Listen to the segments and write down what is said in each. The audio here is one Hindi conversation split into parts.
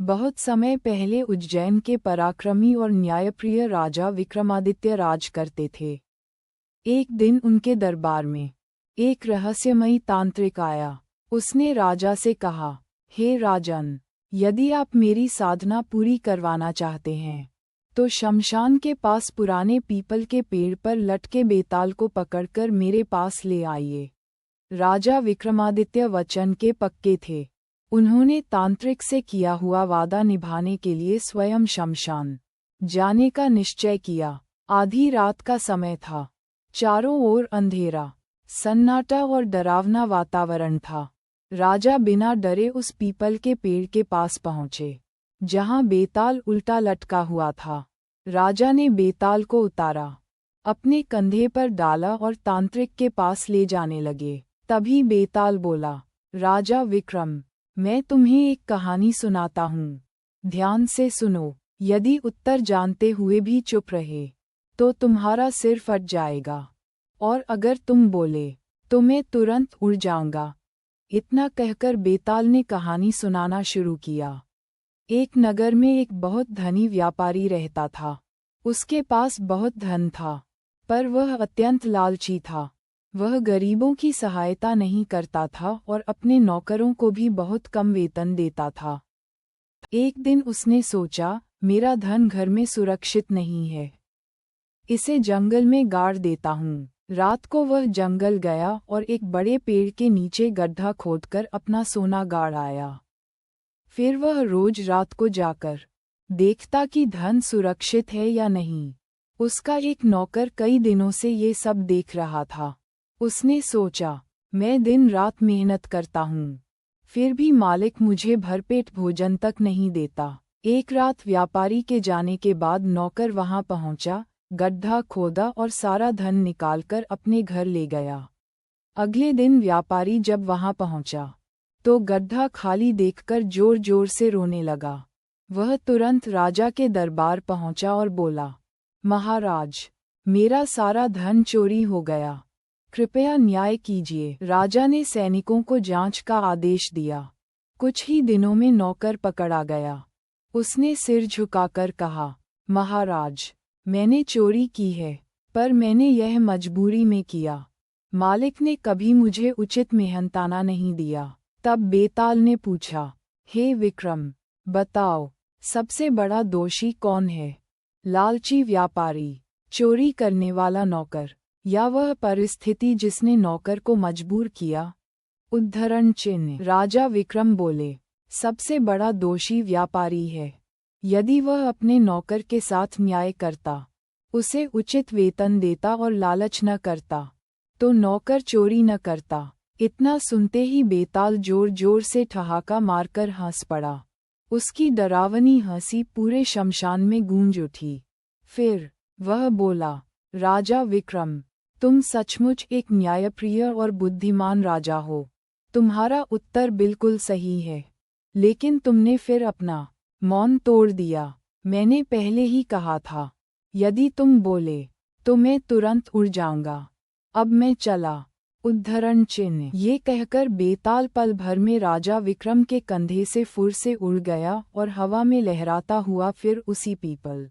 बहुत समय पहले उज्जैन के पराक्रमी और न्यायप्रिय राजा विक्रमादित्य राज करते थे। एक दिन उनके दरबार में एक रहस्यमयी तांत्रिक आया। उसने राजा से कहा, हे राजन, यदि आप मेरी साधना पूरी करवाना चाहते हैं तो शमशान के पास पुराने पीपल के पेड़ पर लटके बेताल को पकड़कर मेरे पास ले आइए। राजा विक्रमादित्य वचन के पक्के थे। उन्होंने तांत्रिक से किया हुआ वादा निभाने के लिए स्वयं शमशान जाने का निश्चय किया। आधी रात का समय था। चारों ओर अंधेरा, सन्नाटा और डरावना वातावरण था। राजा बिना डरे उस पीपल के पेड़ के पास पहुंचे, जहां बेताल उल्टा लटका हुआ था। राजा ने बेताल को उतारा, अपने कंधे पर डाला और तांत्रिक के पास ले जाने लगे। तभी बेताल बोला, राजा विक्रम, मैं तुम्हें एक कहानी सुनाता हूँ। ध्यान से सुनो। यदि उत्तर जानते हुए भी चुप रहे तो तुम्हारा सिर फट जाएगा, और अगर तुम बोले तो मैं तुरंत उड़ जाऊंगा। इतना कहकर बेताल ने कहानी सुनाना शुरू किया। एक नगर में एक बहुत धनी व्यापारी रहता था। उसके पास बहुत धन था, पर वह अत्यंत लालची था। वह गरीबों की सहायता नहीं करता था और अपने नौकरों को भी बहुत कम वेतन देता था। एक दिन उसने सोचा, मेरा धन घर में सुरक्षित नहीं है, इसे जंगल में गाड़ देता हूँ। रात को वह जंगल गया और एक बड़े पेड़ के नीचे गड्ढा खोदकर अपना सोना गाड़ आया। फिर वह रोज रात को जाकर देखता कि धन सुरक्षित है या नहीं। उसका एक नौकर कई दिनों से ये सब देख रहा था। उसने सोचा, मैं दिन रात मेहनत करता हूँ, फिर भी मालिक मुझे भरपेट भोजन तक नहीं देता। एक रात व्यापारी के जाने के बाद नौकर वहां पहुंचा, गड्ढा खोदा और सारा धन निकालकर अपने घर ले गया। अगले दिन व्यापारी जब वहां पहुंचा तो गड्ढा खाली देखकर जोर जोर से रोने लगा। वह तुरंत राजा के दरबार पहुंचा और बोला, महाराज, मेरा सारा धन चोरी हो गया, कृपया न्याय कीजिए। राजा ने सैनिकों को जांच का आदेश दिया। कुछ ही दिनों में नौकर पकड़ा गया। उसने सिर झुकाकर कहा, महाराज, मैंने चोरी की है, पर मैंने यह मजबूरी में किया। मालिक ने कभी मुझे उचित मेहनताना नहीं दिया। तब बेताल ने पूछा, हे विक्रम, बताओ, सबसे बड़ा दोषी कौन है? लालची व्यापारी, चोरी करने वाला नौकर, या वह परिस्थिति जिसने नौकर को मजबूर किया? उद्धरण चिन्ह। राजा विक्रम बोले, सबसे बड़ा दोषी व्यापारी है। यदि वह अपने नौकर के साथ न्याय करता, उसे उचित वेतन देता और लालच न करता, तो नौकर चोरी न करता। इतना सुनते ही बेताल जोर जोर से ठहाका मारकर हंस पड़ा। उसकी डरावनी हंसी पूरे शमशान में गूंज उठी। फिर वह बोला, राजा विक्रम, तुम सचमुच एक न्यायप्रिय और बुद्धिमान राजा हो। तुम्हारा उत्तर बिल्कुल सही है, लेकिन तुमने फिर अपना मौन तोड़ दिया। मैंने पहले ही कहा था, यदि तुम बोले तो मैं तुरंत उड़ जाऊंगा। अब मैं चला। उद्धरण चिन्ह। ये कहकर बेताल पल भर में राजा विक्रम के कंधे से फुर से उड़ गया और हवा में लहराता हुआ फिर उसी पीपल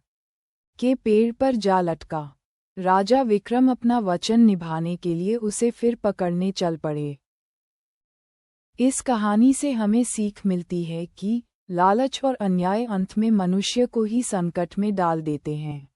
के पेड़ पर जा लटका। राजा विक्रम अपना वचन निभाने के लिए उसे फिर पकड़ने चल पड़े। इस कहानी से हमें सीख मिलती है कि लालच और अन्याय अंत में मनुष्य को ही संकट में डाल देते हैं।